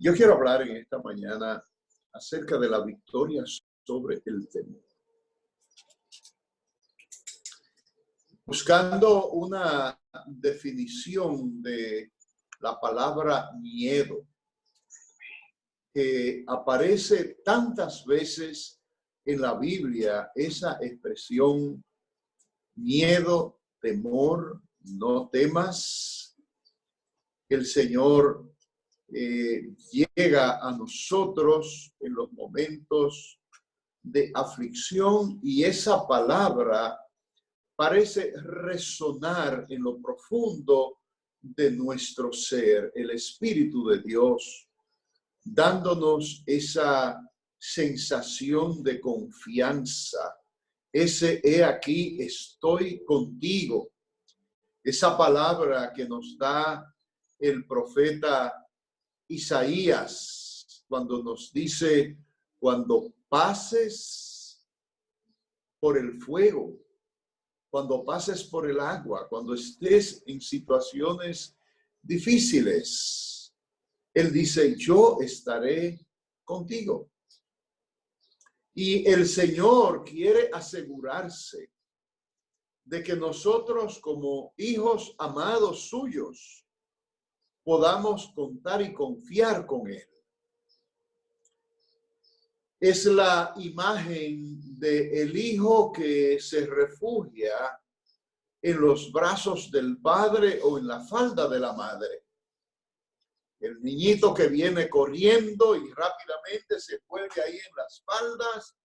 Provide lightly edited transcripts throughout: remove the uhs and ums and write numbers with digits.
Yo quiero hablar en esta mañana acerca de la victoria sobre el temor. Buscando una definición de la palabra miedo, que aparece tantas veces en la Biblia, esa expresión miedo, temor, no temas. El Señor llega a nosotros en los momentos de aflicción y esa palabra parece resonar en lo profundo de nuestro ser, el Espíritu de Dios, dándonos esa sensación de confianza, ese he aquí, estoy contigo. Esa palabra que nos da el profeta Isaías cuando nos dice, cuando pases por el fuego, cuando pases por el agua, cuando estés en situaciones difíciles, Él dice, yo estaré contigo. Y el Señor quiere asegurarse de que nosotros como hijos amados suyos podamos contar y confiar con Él. Es la imagen del hijo que se refugia en los brazos del padre o en la falda de la madre. El niñito que viene corriendo y rápidamente se vuelve ahí en las faldas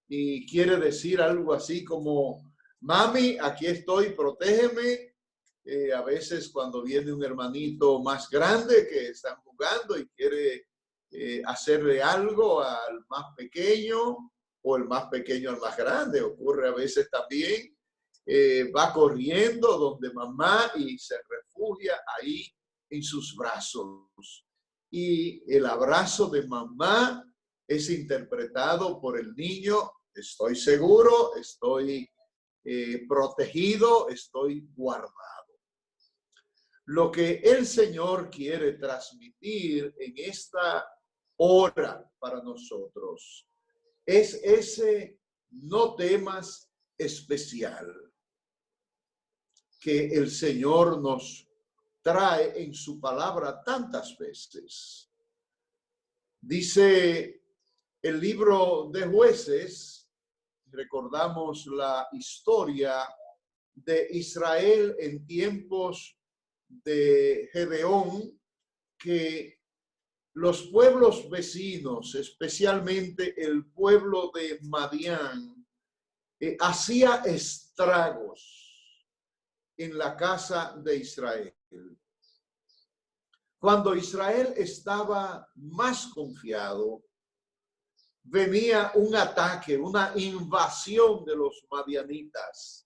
y quiere decir algo así como, mami, aquí estoy, protégeme. A veces cuando viene un hermanito más grande que están jugando y quiere hacerle algo al más pequeño o el más pequeño al más grande, ocurre a veces también, va corriendo donde mamá y se refugia ahí en sus brazos. Y el abrazo de mamá es interpretado por el niño, estoy seguro, estoy protegido, estoy guardado. Lo que el Señor quiere transmitir en esta hora para nosotros es ese no temas especial que el Señor nos trae en su palabra tantas veces. Dice el libro de Jueces, recordamos la historia de Israel en tiempos de Gedeón, que los pueblos vecinos, especialmente el pueblo de Madián, hacía estragos en la casa de Israel. Cuando Israel estaba más confiado, venía un ataque, una invasión de los madianitas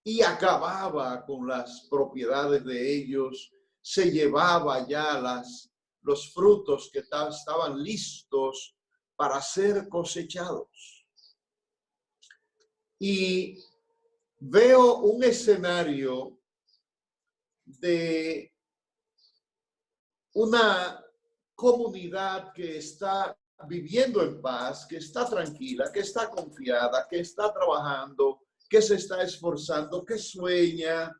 y acababa con las propiedades de ellos, se llevaba ya los frutos que estaban listos para ser cosechados. Y veo un escenario de una comunidad que está viviendo en paz, que está tranquila, que está confiada, que está trabajando, que se está esforzando, que sueña,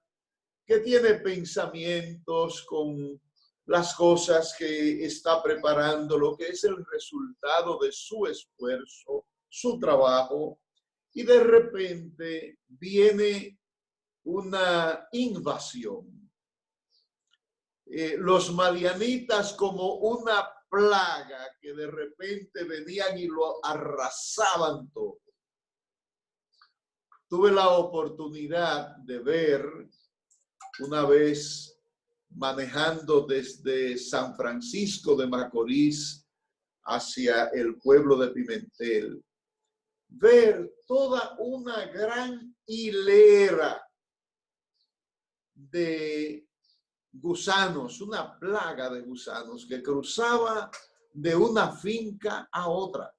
que tiene pensamientos con las cosas que está preparando, lo que es el resultado de su esfuerzo, su trabajo, y de repente viene una invasión. Los madianitas como una plaga que de repente venían y lo arrasaban todo. Tuve la oportunidad de ver una vez manejando desde San Francisco de Macorís hacia el pueblo de Pimentel, ver toda una gran hilera de gusanos, una plaga de gusanos que cruzaba de una finca a otra.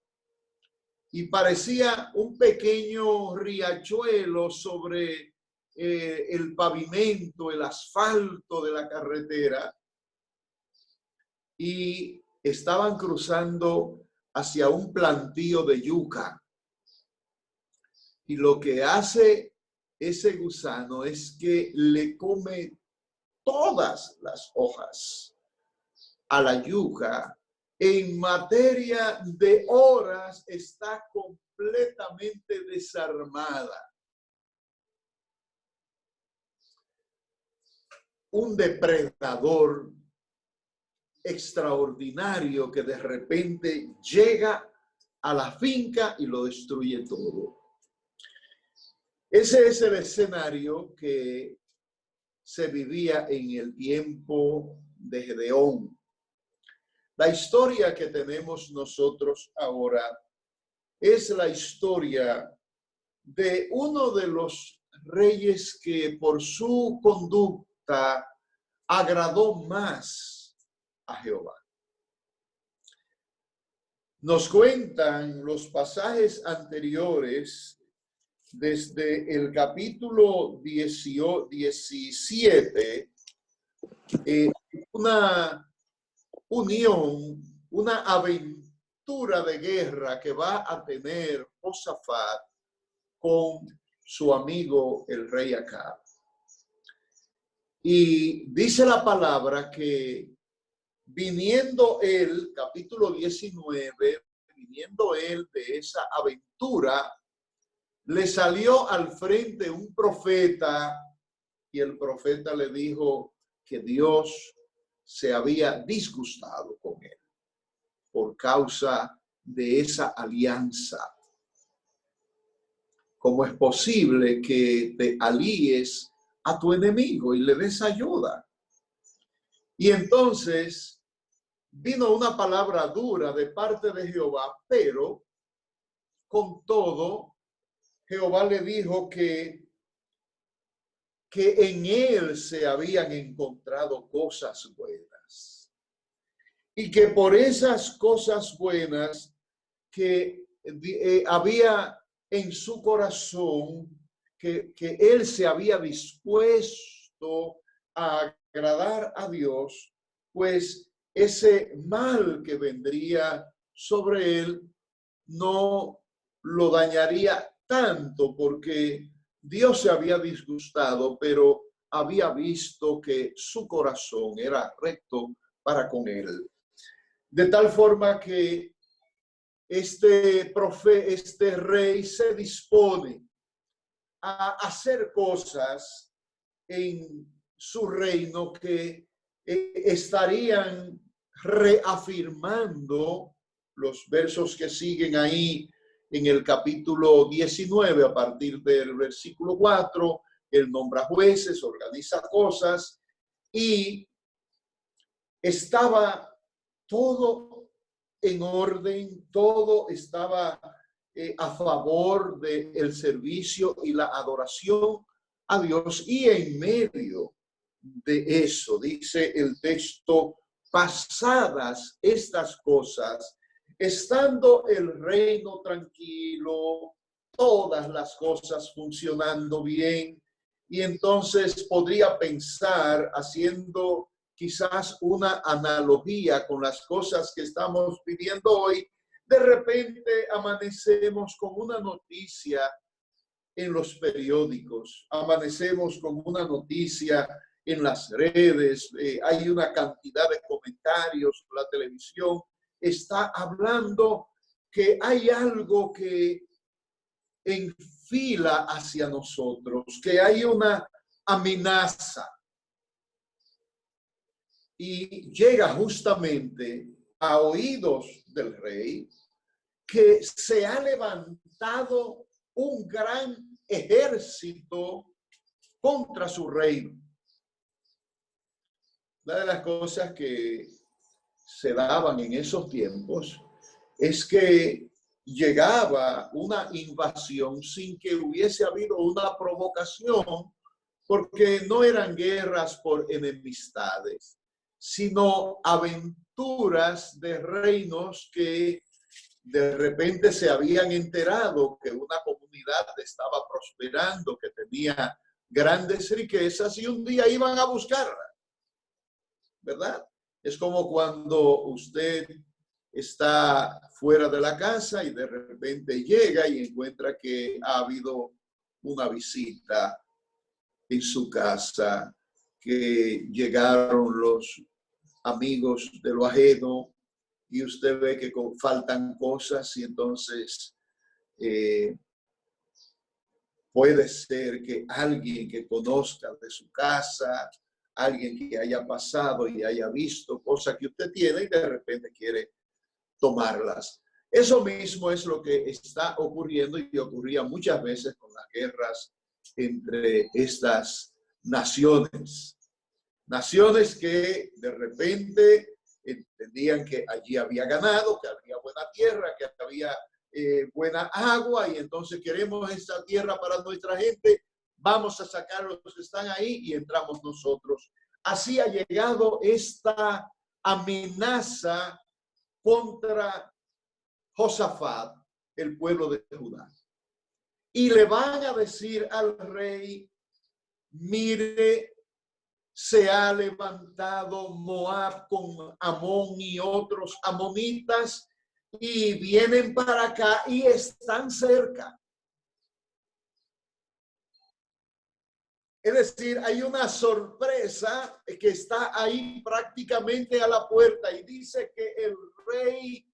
Y parecía un pequeño riachuelo sobre el pavimento, el asfalto de la carretera. Y estaban cruzando hacia un plantío de yuca. Y lo que hace ese gusano es que le come todas las hojas a la yuca. En materia de horas está completamente desarmada. Un depredador extraordinario que de repente llega a la finca y lo destruye todo. Ese es el escenario que se vivía en el tiempo de Gedeón. La historia que tenemos nosotros ahora es la historia de uno de los reyes que por su conducta agradó más a Jehová. Nos cuentan los pasajes anteriores desde el capítulo 17, una unión, una aventura de guerra que va a tener Josafat con su amigo el rey Acab. Y dice la palabra que viniendo él, capítulo 19, viniendo él de esa aventura, le salió al frente un profeta y el profeta le dijo que Dios se había disgustado con él por causa de esa alianza. ¿Cómo es posible que te alíes a tu enemigo y le des ayuda? Y entonces vino una palabra dura de parte de Jehová, pero con todo, Jehová le dijo que en él se habían encontrado cosas buenas y que por esas cosas buenas que había en su corazón, que él se había dispuesto a agradar a Dios, pues ese mal que vendría sobre él no lo dañaría tanto, porque Dios se había disgustado, pero había visto que su corazón era recto para con él. De tal forma que este rey se dispone a hacer cosas en su reino que estarían reafirmando los versos que siguen ahí en el capítulo 19, a partir del versículo 4, él nombra jueces, organiza cosas y estaba todo en orden, todo estaba a favor del servicio y la adoración a Dios. Y en medio de eso, dice el texto, pasadas estas cosas, estando el reino tranquilo, todas las cosas funcionando bien, y entonces podría pensar, haciendo quizás una analogía con las cosas que estamos viviendo hoy, de repente amanecemos con una noticia en los periódicos, amanecemos con una noticia en las redes, hay una cantidad de comentarios, la televisión está hablando que hay algo que enfila hacia nosotros, que hay una amenaza. Y llega justamente a oídos del rey que se ha levantado un gran ejército contra su reino. Una de las cosas que se daban en esos tiempos es que llegaba una invasión sin que hubiese habido una provocación, porque no eran guerras por enemistades, sino aventuras de reinos que de repente se habían enterado que una comunidad estaba prosperando, que tenía grandes riquezas y un día iban a buscarla, ¿verdad? Es como cuando usted está fuera de la casa y de repente llega y encuentra que ha habido una visita en su casa, que llegaron los amigos de lo ajeno y usted ve que faltan cosas y entonces puede ser que alguien que conozca de su casa, alguien que haya pasado y haya visto cosas que usted tiene y de repente quiere tomarlas. Eso mismo es lo que está ocurriendo y ocurría muchas veces con las guerras entre estas naciones. Naciones que de repente entendían que allí había ganado, que había buena tierra, que había buena agua y entonces queremos esa tierra para nuestra gente, vamos a sacar los que están ahí y entramos nosotros. Así ha llegado esta amenaza contra Josafat, el pueblo de Judá. Y le van a decir al rey, mire, se ha levantado Moab con Amón y otros amonitas y vienen para acá y están cerca. Es decir, hay una sorpresa que está ahí prácticamente a la puerta y dice que el rey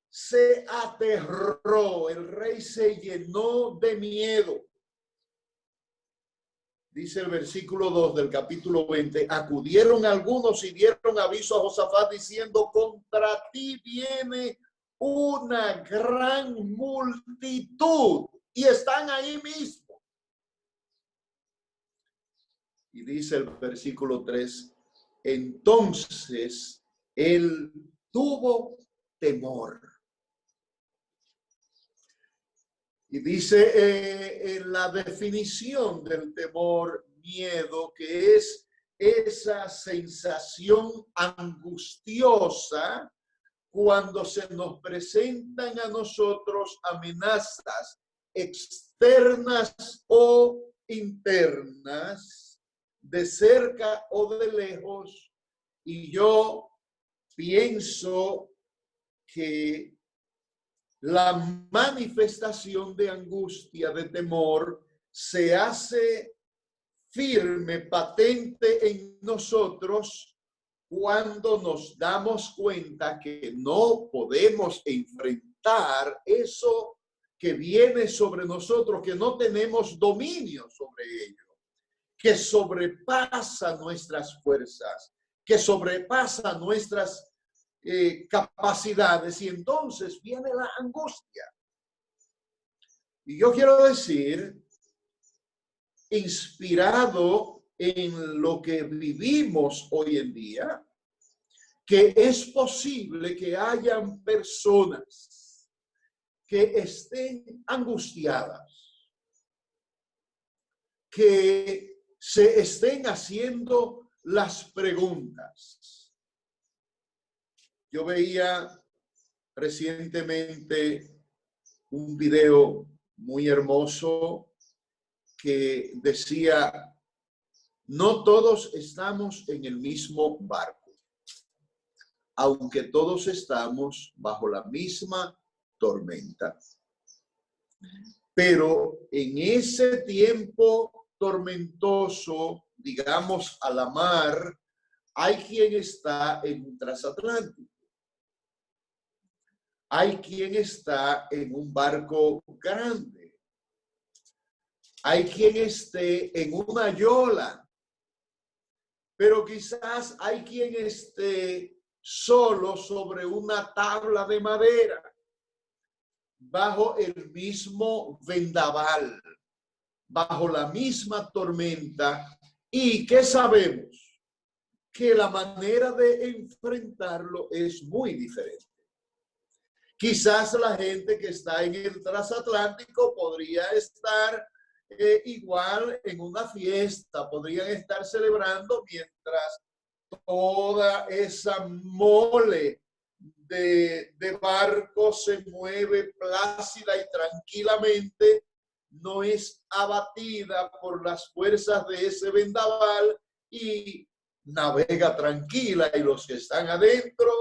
se aterró, el rey se llenó de miedo. Dice el versículo 2 del capítulo 20, acudieron algunos y dieron aviso a Josafat diciendo, contra ti viene una gran multitud y están ahí mismo. Y dice el versículo 3, entonces él tuvo temor. Y dice en la definición del temor, miedo, que es esa sensación angustiosa cuando se nos presentan a nosotros amenazas externas o internas, de cerca o de lejos. Y yo pienso que la manifestación de angustia, de temor, se hace firme, patente en nosotros cuando nos damos cuenta que no podemos enfrentar eso que viene sobre nosotros, que no tenemos dominio sobre ello, que sobrepasa nuestras fuerzas, que sobrepasa nuestras capacidades, y entonces viene la angustia. Y yo quiero decir, inspirado en lo que vivimos hoy en día, que es posible que hayan personas que estén angustiadas, que se estén haciendo las preguntas. Yo veía recientemente un video muy hermoso que decía, no todos estamos en el mismo barco, aunque todos estamos bajo la misma tormenta. Pero en ese tiempo tormentoso, digamos a la mar, hay quien está en un transatlántico. Hay quien está en un barco grande. Hay quien esté en una yola. Pero quizás hay quien esté solo sobre una tabla de madera, bajo el mismo vendaval, bajo la misma tormenta. ¿Y qué sabemos? Que la manera de enfrentarlo es muy diferente. Quizás la gente que está en el transatlántico podría estar igual en una fiesta, podrían estar celebrando mientras toda esa mole de barcos se mueve plácida y tranquilamente, no es abatida por las fuerzas de ese vendaval y navega tranquila y los que están adentro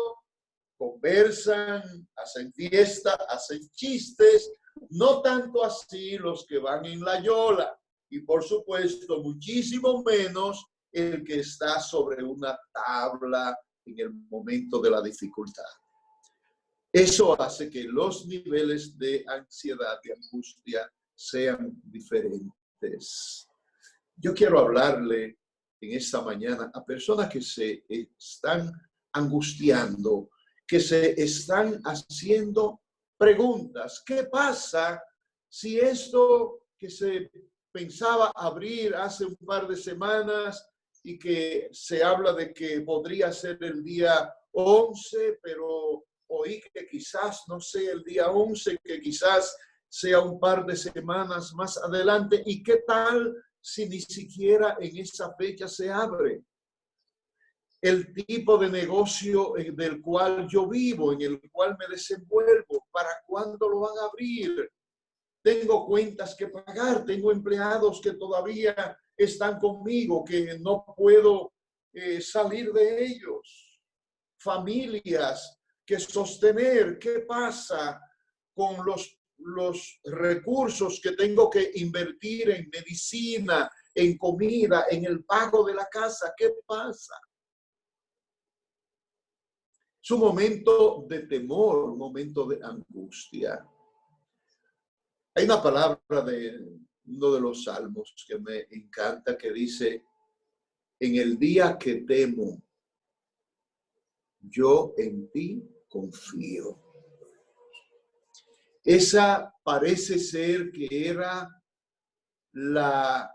conversan, hacen fiesta, hacen chistes, no tanto así los que van en la yola y por supuesto muchísimo menos el que está sobre una tabla en el momento de la dificultad. Eso hace que los niveles de ansiedad y angustia sean diferentes. Yo quiero hablarle en esta mañana a personas que se están angustiando, que se están haciendo preguntas. ¿Qué pasa si esto que se pensaba abrir hace un par de semanas y que se habla de que podría ser el día 11, pero oí que quizás no sea el día 11, que quizás sea un par de semanas más adelante? ¿Y qué tal si ni siquiera en esa fecha se abre? El tipo de negocio del cual yo vivo, en el cual me desenvuelvo, ¿para cuándo lo van a abrir? Tengo cuentas que pagar, tengo empleados que todavía están conmigo, que no puedo salir de ellos, familias que sostener. ¿Qué pasa con los recursos que tengo que invertir en medicina, en comida, en el pago de la casa? ¿Qué pasa? Es un momento de temor, un momento de angustia. Hay una palabra de uno de los salmos que me encanta que dice: en el día que temo, yo en ti confío. Esa parece ser que era la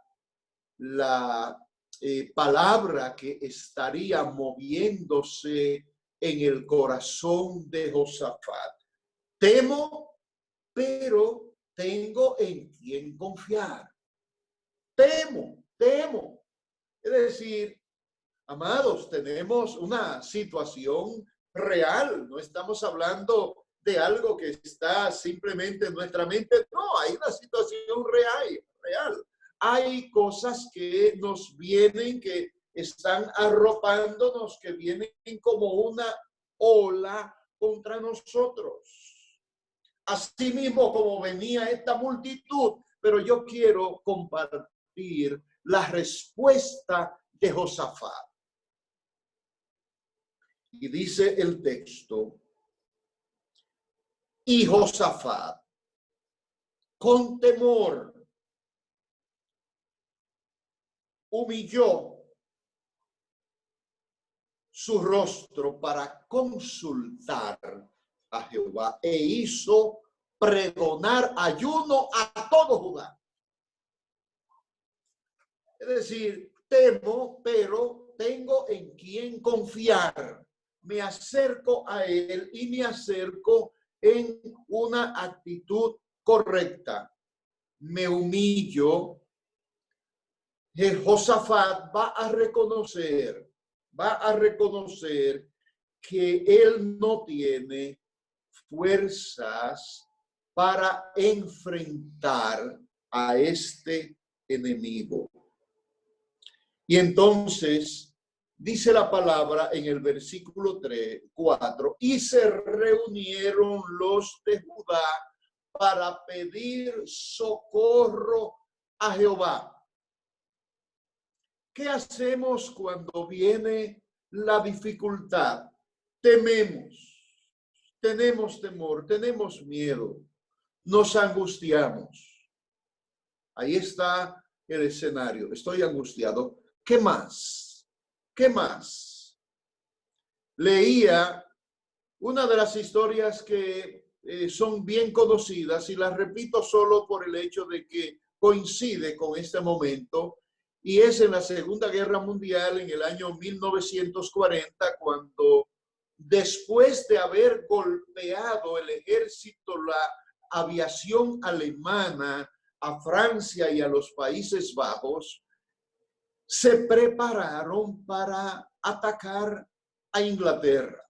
palabra que estaría moviéndose en el corazón de Josafat. Temo, pero tengo en quien confiar. Temo. Es decir, amados, tenemos una situación real. No estamos hablando de algo que está simplemente en nuestra mente. No, hay una situación real. Hay cosas que nos vienen, que están arropándonos, que vienen como una ola contra nosotros. Asimismo como venía esta multitud, pero yo quiero compartir la respuesta de Josafat. Y dice el texto: y Josafat, con temor, humilló su rostro para consultar a Jehová e hizo pregonar ayuno a todo Judá. Es decir, temo, pero tengo en quien confiar. Me acerco a él y me acerco en una actitud correcta. Me humillo. Josafat va a reconocer que él no tiene fuerzas para enfrentar a este enemigo. Y entonces dice la palabra en el versículo 4, y se reunieron los de Judá para pedir socorro a Jehová. ¿Qué hacemos cuando viene la dificultad? Tememos, tenemos temor, tenemos miedo, nos angustiamos. Ahí está el escenario. Estoy angustiado. ¿Qué más? ¿Qué más? Leía una de las historias que son bien conocidas y las repito solo por el hecho de que coincide con este momento. Y es en la Segunda Guerra Mundial, en el año 1940, cuando después de haber golpeado el ejército, la aviación alemana a Francia y a los Países Bajos, se prepararon para atacar a Inglaterra.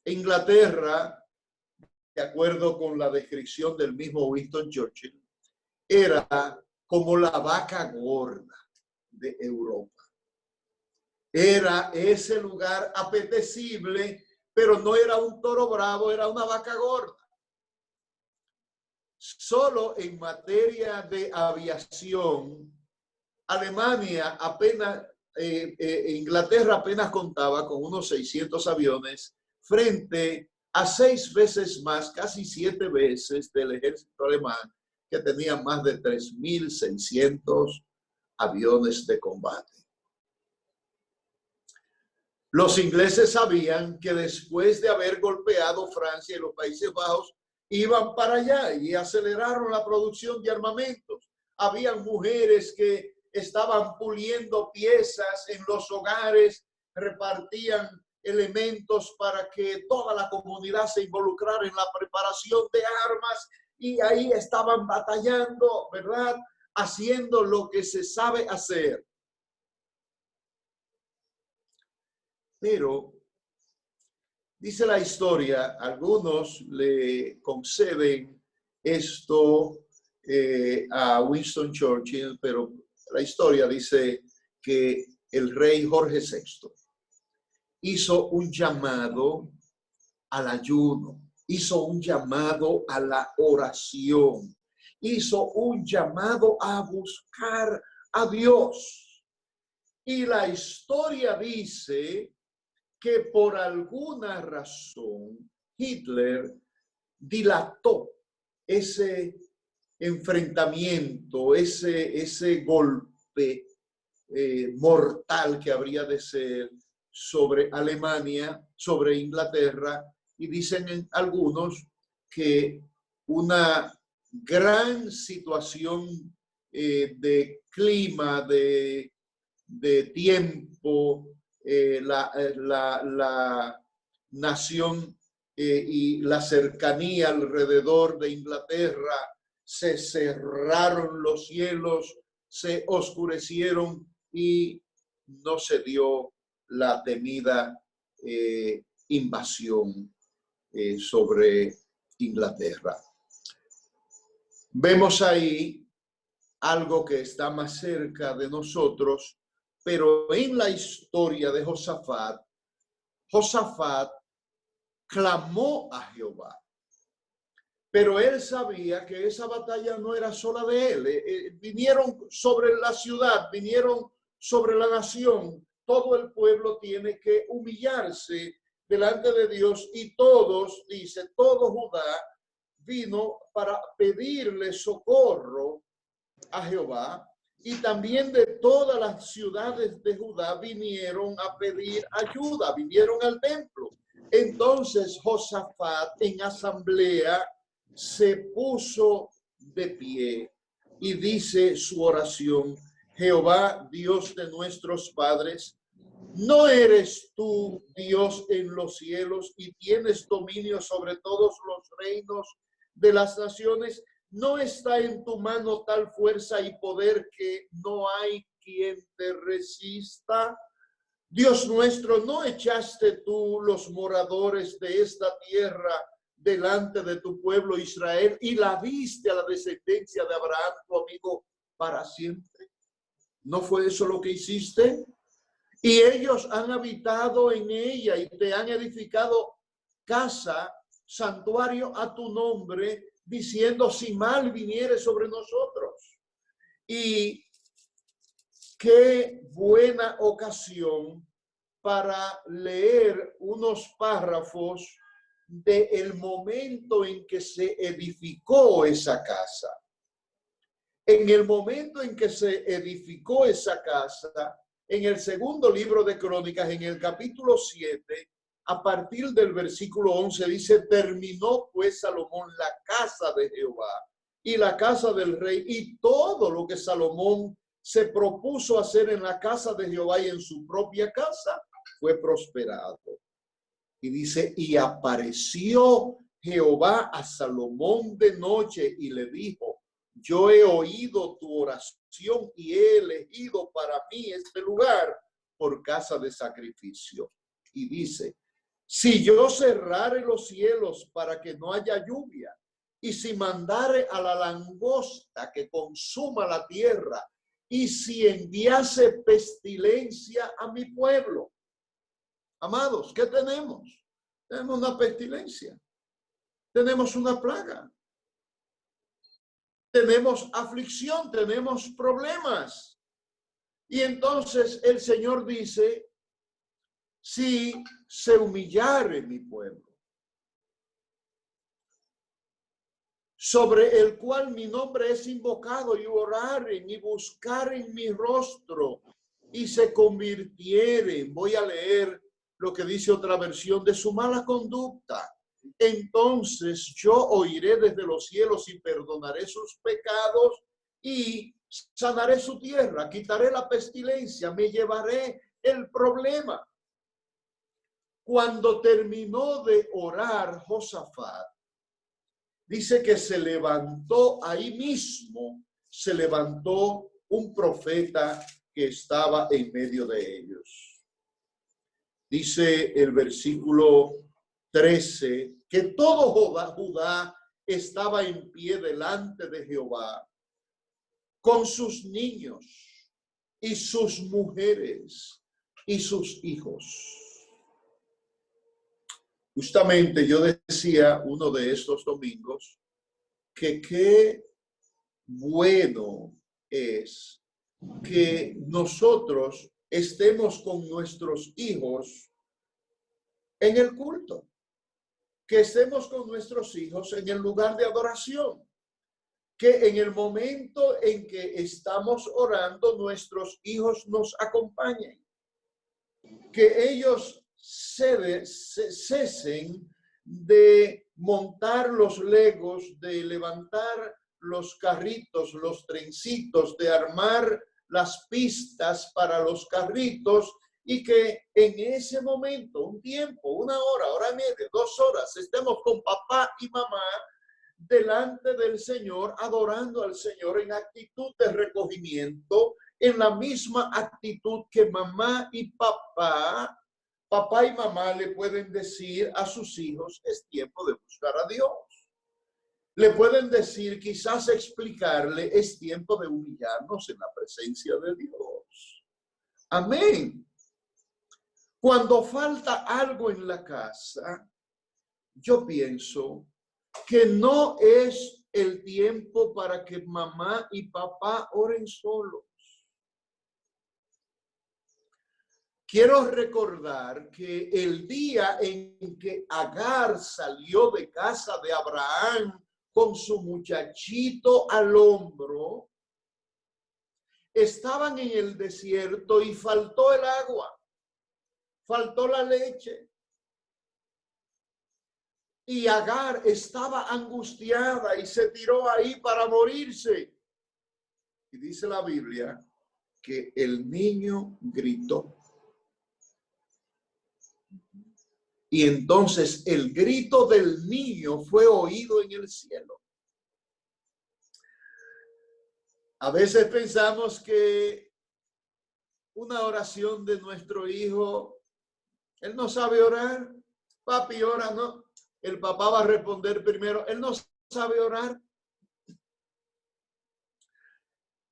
Inglaterra, de acuerdo con la descripción del mismo Winston Churchill, era como la vaca gorda de Europa. Era ese lugar apetecible, pero no era un toro bravo, era una vaca gorda. Solo en materia de aviación, Alemania apenas, Inglaterra apenas contaba con unos 600 aviones frente a 6 veces más, casi 7 veces del ejército alemán, que tenía más de 3.600 aviones de combate. Los ingleses sabían que después de haber golpeado Francia y los Países Bajos, iban para allá y aceleraron la producción de armamentos. Habían mujeres que estaban puliendo piezas en los hogares, repartían elementos para que toda la comunidad se involucrara en la preparación de armas y ahí estaban batallando, ¿verdad? Haciendo lo que se sabe hacer. Pero, dice la historia, algunos le conceden esto a Winston Churchill, pero la historia dice que el rey Jorge VI hizo un llamado al ayuno, hizo un llamado a la oración, hizo un llamado a buscar a Dios. Y la historia dice que por alguna razón Hitler dilató ese enfrentamiento, ese golpe mortal que habría de ser sobre Alemania, sobre Inglaterra, y dicen algunos que una gran situación de clima, de tiempo, la nación y la cercanía alrededor de Inglaterra, se cerraron los cielos, se oscurecieron y no se dio la temida invasión sobre Inglaterra. Vemos ahí algo que está más cerca de nosotros, pero en la historia de Josafat, Josafat clamó a Jehová. Pero él sabía que esa batalla no era sola de él. Vinieron sobre la ciudad, vinieron sobre la nación. Todo el pueblo tiene que humillarse delante de Dios y todos, dice, todo Judá vino para pedirle socorro a Jehová, y también de todas las ciudades de Judá vinieron a pedir ayuda, vinieron al templo. Entonces Josafat en asamblea se puso de pie y dice su oración: Jehová, Dios de nuestros padres, ¿no eres tú Dios en los cielos y tienes dominio sobre todos los reinos de las naciones? ¿No está en tu mano tal fuerza y poder que no hay quien te resista? Dios nuestro, ¿no echaste tú los moradores de esta tierra delante de tu pueblo Israel y la diste a la descendencia de Abraham, tu amigo, para siempre? ¿No fue eso lo que hiciste? Y ellos han habitado en ella y te han edificado casa, santuario a tu nombre, diciendo: si mal viniere sobre nosotros. Y qué buena ocasión para leer unos párrafos del momento en que se edificó esa casa. En el momento en que se edificó esa casa, en el segundo libro de Crónicas, en el capítulo 7, a partir del versículo 11, dice: terminó pues Salomón la casa de Jehová y la casa del rey y todo lo que Salomón se propuso hacer en la casa de Jehová y en su propia casa fue prosperado. Y dice: y apareció Jehová a Salomón de noche y le dijo: yo he oído tu oración y he elegido para mí este lugar por casa de sacrificio. Y dice: si yo cerrare los cielos para que no haya lluvia, y si mandare a la langosta que consuma la tierra, y si enviase pestilencia a mi pueblo. Amados, ¿qué tenemos? Tenemos una pestilencia, tenemos una plaga, tenemos aflicción, tenemos problemas. Y entonces el Señor dice, si se humillare mi pueblo, sobre el cual mi nombre es invocado, y oraren y buscaren mi rostro y se convirtieren. Voy a leer lo que dice otra versión: de su mala conducta. Entonces yo oiré desde los cielos y perdonaré sus pecados y sanaré su tierra, quitaré la pestilencia, me llevaré el problema. Cuando terminó de orar Josafat, dice que se levantó ahí mismo, se levantó un profeta que estaba en medio de ellos. Dice el versículo 13 que todo Judá estaba en pie delante de Jehová, con sus niños y sus mujeres y sus hijos. Justamente yo decía uno de estos domingos que qué bueno es que nosotros estemos con nuestros hijos en el culto, que estemos con nuestros hijos en el lugar de adoración, que en el momento en que estamos orando nuestros hijos nos acompañen, que ellos cesen de montar los legos, de levantar los carritos, los trencitos, de armar las pistas para los carritos, y que en ese momento, un tiempo, una hora, hora y media, 2 horas, estemos con papá y mamá delante del Señor, adorando al Señor en actitud de recogimiento, en la misma actitud que mamá y papá y mamá le pueden decir a sus hijos: es tiempo de buscar a Dios. Le pueden decir, quizás explicarle, es tiempo de humillarnos en la presencia de Dios. Amén. Cuando falta algo en la casa, yo pienso que no es el tiempo para que mamá y papá oren solos. Quiero recordar que el día en que Agar salió de casa de Abraham con su muchachito al hombro, estaban en el desierto y faltó el agua, faltó la leche. Y Agar estaba angustiada y se tiró ahí para morirse. Y dice la Biblia que el niño gritó. Y entonces el grito del niño fue oído en el cielo. A veces pensamos que una oración de nuestro hijo, él no sabe orar, papi ora, no, el papá va a responder primero, él no sabe orar.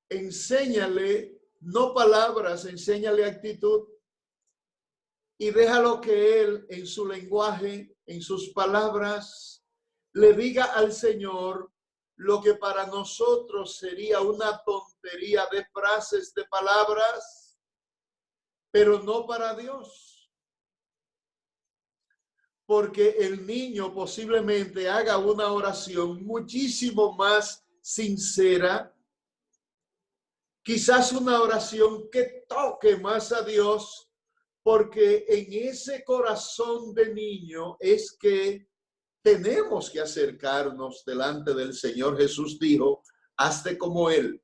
Enséñale, no palabras, enséñale actitud. Y déjalo que él, en su lenguaje, en sus palabras, le diga al Señor lo que para nosotros sería una tontería de frases, de palabras, pero no para Dios. Porque el niño posiblemente haga una oración muchísimo más sincera, quizás una oración que toque más a Dios, porque en ese corazón de niño es que tenemos que acercarnos delante del Señor. Jesús dijo: hazte como Él.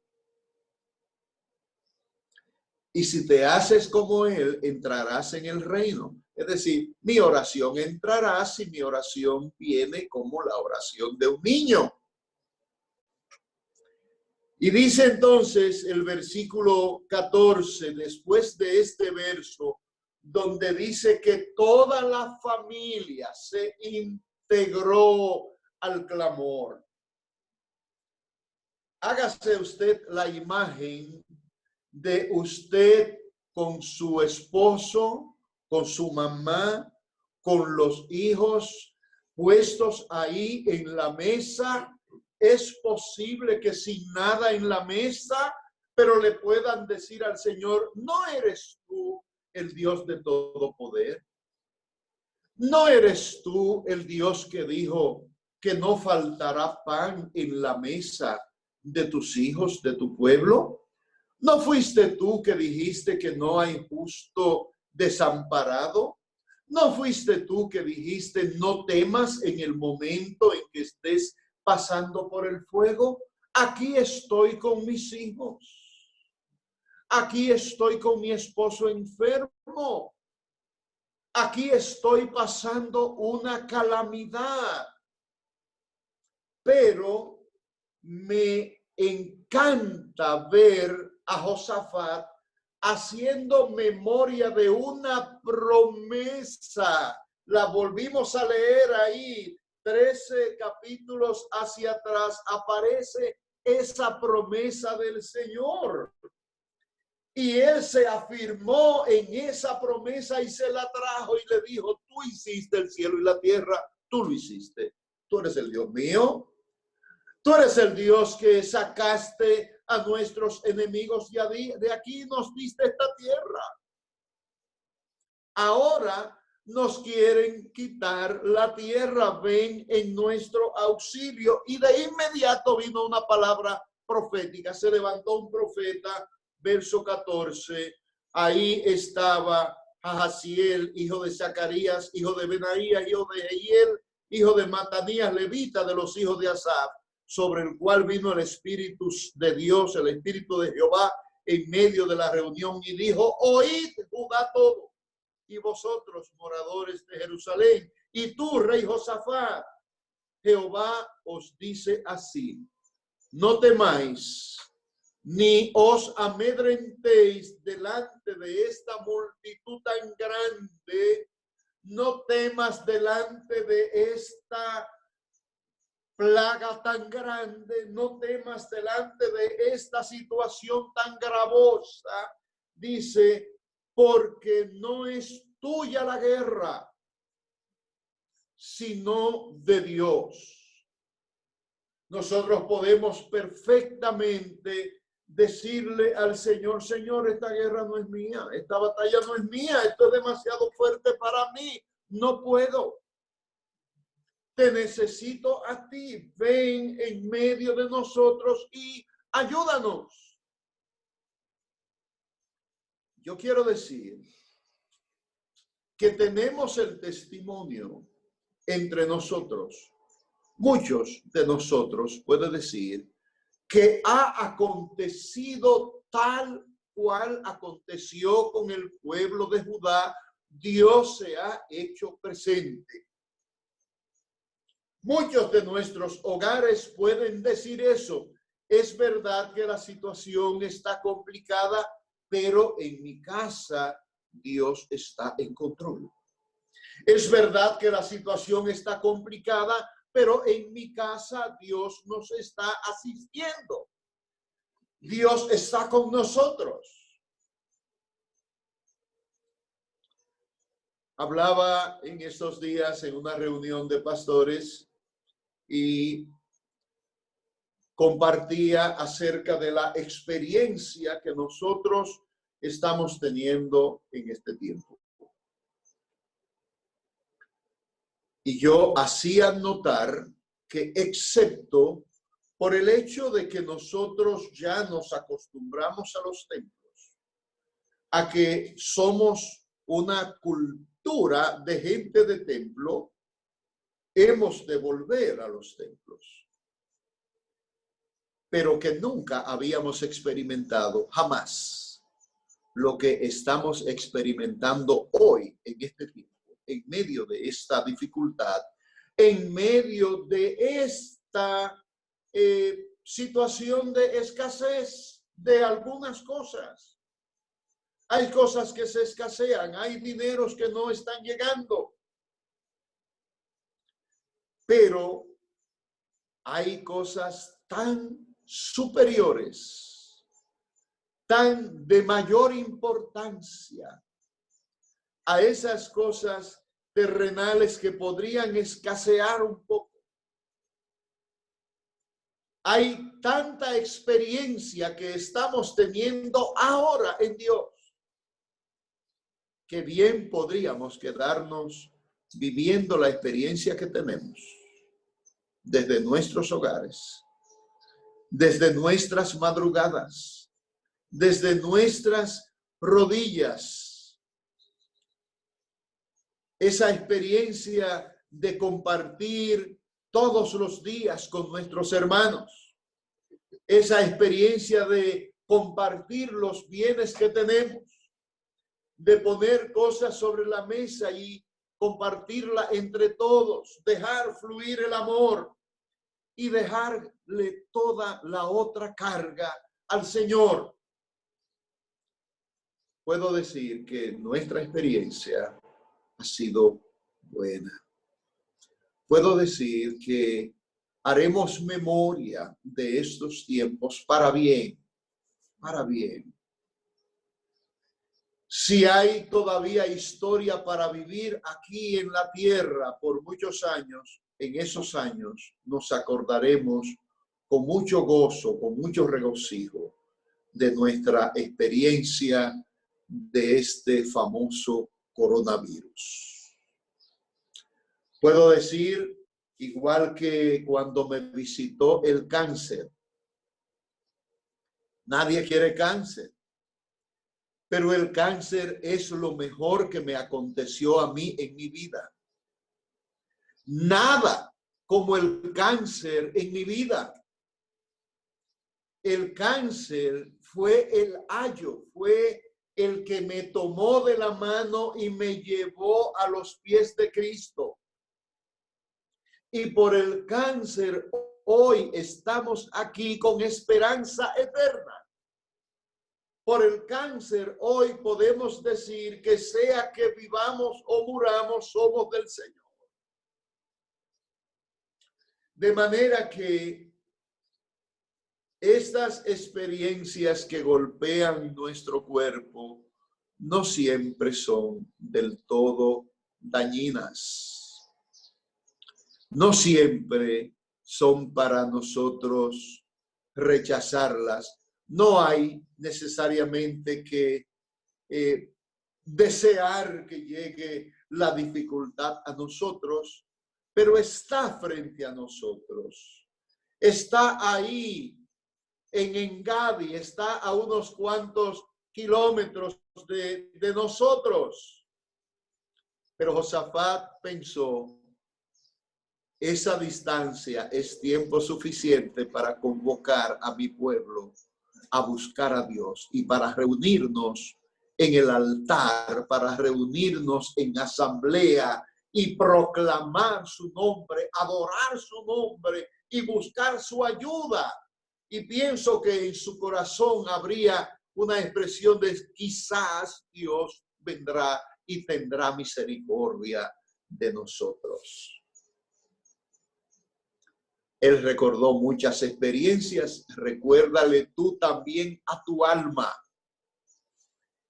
Y si te haces como Él, entrarás en el reino. Es decir, mi oración entrará si mi oración viene como la oración de un niño. Y dice entonces el versículo 14, después de este verso, donde dice que toda la familia se integró al clamor. Hágase usted la imagen de usted con su esposo, con su mamá, con los hijos puestos ahí en la mesa. Es posible que sin nada en la mesa, pero le puedan decir al Señor: ¿no eres tú el Dios de todo poder? ¿No eres tú el Dios que dijo que no faltará pan en la mesa de tus hijos, de tu pueblo? ¿No fuiste tú que dijiste que no hay justo desamparado? ¿No fuiste tú que dijiste no temas en el momento en que estés pasando por el fuego? Aquí estoy con mis hijos. Aquí estoy con mi esposo enfermo. Aquí estoy pasando una calamidad. Pero me encanta ver a Josafat haciendo memoria de una promesa. La volvimos a leer ahí, 13 capítulos hacia atrás, aparece esa promesa del Señor. Y él se afirmó en esa promesa y se la trajo y le dijo: tú hiciste el cielo y la tierra, tú lo hiciste. Tú eres el Dios mío. Tú eres el Dios que sacaste a nuestros enemigos y de aquí nos diste esta tierra. Ahora nos quieren quitar la tierra. Ven en nuestro auxilio. Y de inmediato vino una palabra profética. Se levantó un profeta, verso 14. Ahí estaba Jahaziel, hijo de Zacarías, hijo de Benaías, hijo de Jehiel, hijo de Matanías, levita de los hijos de Asaf, sobre el cual vino el Espíritu de Dios, el Espíritu de Jehová, en medio de la reunión, y dijo: oíd, Judá todo, y vosotros, moradores de Jerusalén, y tú, rey Josafat, Jehová os dice así: no temáis, ni os amedrentéis delante de esta multitud tan grande. No temas delante de esta plaga tan grande, no temas delante de esta situación tan gravosa. Dice: porque no es tuya la guerra, sino de Dios. Nosotros podemos perfectamente decirle al Señor: Señor, esta guerra no es mía, esta batalla no es mía, esto es demasiado fuerte para mí, no puedo. Te necesito a ti, ven en medio de nosotros y ayúdanos. Yo quiero decir que tenemos el testimonio entre nosotros. Muchos de nosotros pueden decir que ha acontecido tal cual aconteció con el pueblo de Judá. Dios se ha hecho presente. Muchos de nuestros hogares pueden decir eso. Es verdad que la situación está complicada, pero en mi casa Dios está en control. Es verdad que la situación está complicada, pero en mi casa Dios nos está asistiendo. Dios está con nosotros. Hablaba en estos días en una reunión de pastores y compartía acerca de la experiencia que nosotros estamos teniendo en este tiempo. Y yo hacía notar que, excepto por el hecho de que nosotros ya nos acostumbramos a los templos, a que somos una cultura de gente de templo, hemos de volver a los templos. Pero que nunca habíamos experimentado, jamás, lo que estamos experimentando hoy en este tiempo, en medio de esta dificultad, en medio de esta situación de escasez de algunas cosas. Hay cosas que se escasean, hay dineros que no están llegando, pero hay cosas tan superiores, dan de mayor importancia a esas cosas terrenales que podrían escasear un poco. Hay tanta experiencia que estamos teniendo ahora en Dios que bien podríamos quedarnos viviendo la experiencia que tenemos desde nuestros hogares, desde nuestras madrugadas, desde nuestras rodillas. Esa experiencia de compartir todos los días con nuestros hermanos. Esa experiencia de compartir los bienes que tenemos, de poner cosas sobre la mesa y compartirla entre todos, dejar fluir el amor y dejarle toda la otra carga al Señor. Puedo decir que nuestra experiencia ha sido buena. Puedo decir que haremos memoria de estos tiempos para bien, para bien. Si hay todavía historia para vivir aquí en la tierra por muchos años, en esos años nos acordaremos con mucho gozo, con mucho regocijo de nuestra experiencia de este famoso coronavirus. Puedo decir, igual que cuando me visitó el cáncer, nadie quiere cáncer. Pero el cáncer es lo mejor que me aconteció a mí en mi vida. Nada como el cáncer en mi vida. El cáncer fue el ayo, fue el que me tomó de la mano y me llevó a los pies de Cristo. Y por el cáncer hoy estamos aquí con esperanza eterna. Por el cáncer hoy podemos decir que sea que vivamos o muramos, somos del Señor. De manera que estas experiencias que golpean nuestro cuerpo no siempre son del todo dañinas. No siempre son para nosotros rechazarlas. No hay necesariamente que desear que llegue la dificultad a nosotros, pero está frente a nosotros. Está ahí en Engadi, está a unos cuantos kilómetros de nosotros. Pero Josafat pensó, esa distancia es tiempo suficiente para convocar a mi pueblo a buscar a Dios y para reunirnos en el altar, para reunirnos en asamblea y proclamar su nombre, adorar su nombre y buscar su ayuda. Y pienso que en su corazón habría una expresión de quizás Dios vendrá y tendrá misericordia de nosotros. Él recordó muchas experiencias. Recuérdale tú también a tu alma.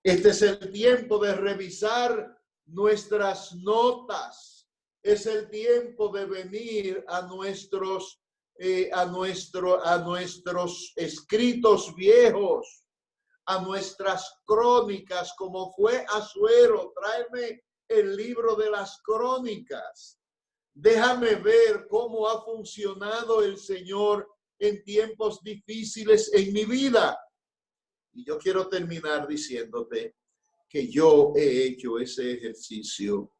Este es el tiempo de revisar nuestras notas. Es el tiempo de venir a nuestros escritos viejos, a nuestras crónicas, como fue Asuero. Tráeme el libro de las crónicas. Déjame ver cómo ha funcionado el Señor en tiempos difíciles en mi vida. Y yo quiero terminar diciéndote que yo he hecho ese ejercicio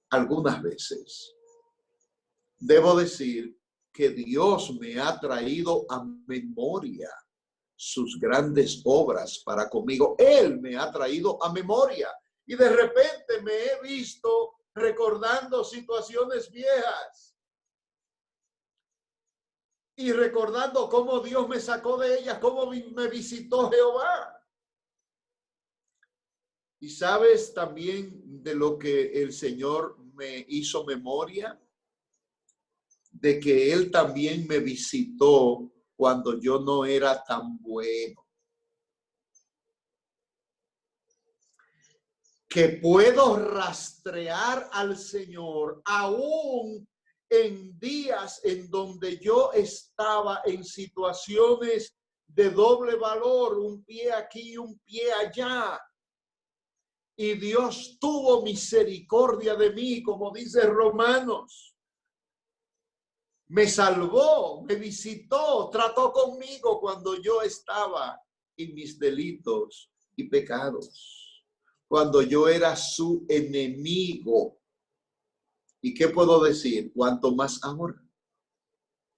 algunas veces. Debo decir que Dios me ha traído a memoria sus grandes obras para conmigo. Él me ha traído a memoria y de repente me he visto recordando situaciones viejas y recordando cómo Dios me sacó de ellas, cómo me visitó Jehová. Y sabes también de lo que el Señor me hizo memoria, de que Él también me visitó cuando yo no era tan bueno. que puedo rastrear al Señor aún en días en donde yo estaba en situaciones de doble valor, un pie aquí y un pie allá. Y Dios tuvo misericordia de mí, como dice Romanos. Me salvó, me visitó, trató conmigo cuando yo estaba en mis delitos y pecados, cuando yo era su enemigo. ¿Y qué puedo decir? Cuanto más ahora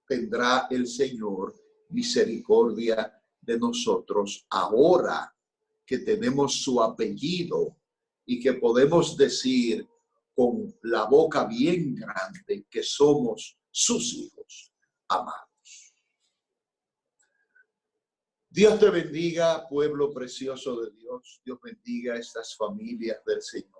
tendrá el Señor misericordia de nosotros, ahora que tenemos su apellido y que podemos decir con la boca bien grande que somos sus hijos amados. Dios te bendiga, pueblo precioso de Dios. Dios bendiga a estas familias del Señor.